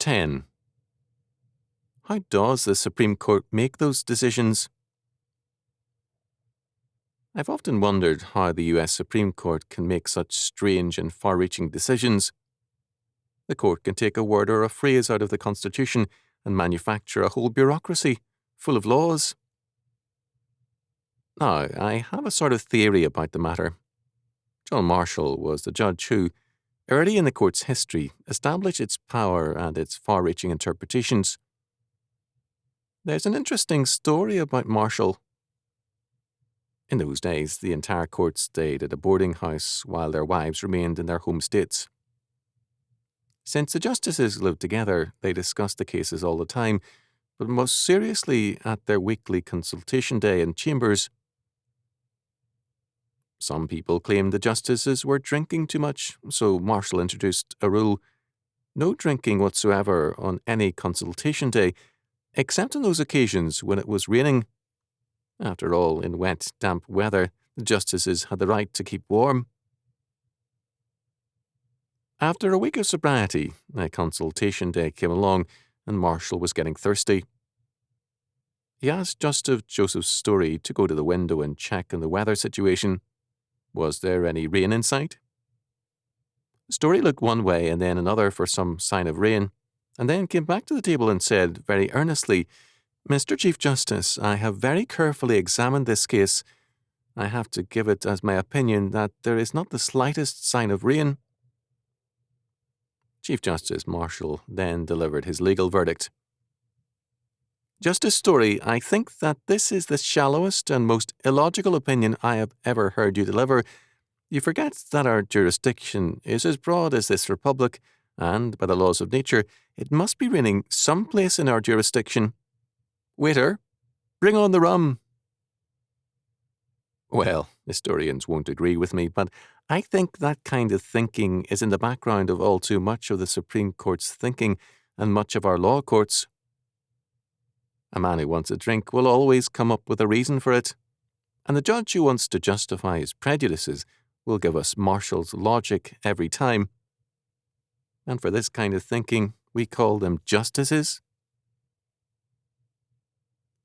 10. How does the Supreme Court make those decisions? I've often wondered how the US Supreme Court can make such strange and far-reaching decisions. The court can take a word or a phrase out of the Constitution and manufacture a whole bureaucracy full of laws. Now, I have a sort of theory about the matter. John Marshall was the judge who, early in the court's history, established its power and its far-reaching interpretations. There's an interesting story about Marshall. In those days, the entire court stayed at a boarding house while their wives remained in their home states. Since the justices lived together, they discussed the cases all the time, but most seriously at their weekly consultation day in chambers. Some people claimed the justices were drinking too much, so Marshall introduced a rule: no drinking whatsoever on any consultation day, except on those occasions when it was raining. After all, in wet, damp weather, the justices had the right to keep warm. After a week of sobriety, a consultation day came along, and Marshall was getting thirsty. He asked Justice Joseph Story to go to the window and check on the weather situation. Was there any rain in sight? Story looked one way and then another for some sign of rain, and then came back to the table and said very earnestly, "Mr. Chief Justice, I have very carefully examined this case. I have to give it as my opinion that there is not the slightest sign of rain." Chief Justice Marshall then delivered his legal verdict. "Justice Story, I think that this is the shallowest and most illogical opinion I have ever heard you deliver. You forget that our jurisdiction is as broad as this republic, and by the laws of nature, it must be raining someplace in our jurisdiction. Waiter, bring on the rum." Well, historians won't agree with me, but I think that kind of thinking is in the background of all too much of the Supreme Court's thinking and much of our law courts. A man who wants a drink will always come up with a reason for it, and the judge who wants to justify his prejudices will give us Marshall's logic every time. And for this kind of thinking, we call them justices.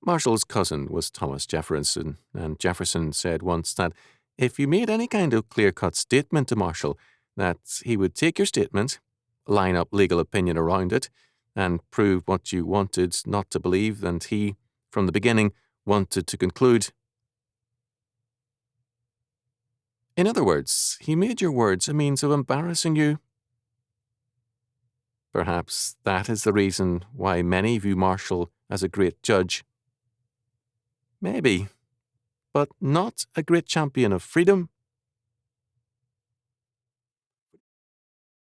Marshall's cousin was Thomas Jefferson, and Jefferson said once that if you made any kind of clear-cut statement to Marshall, that he would take your statement, line up legal opinion around it, and prove what you wanted not to believe and he, from the beginning, wanted to conclude. In other words, he made your words a means of embarrassing you. Perhaps that is the reason why many view Marshall as a great judge. Maybe, but not a great champion of freedom.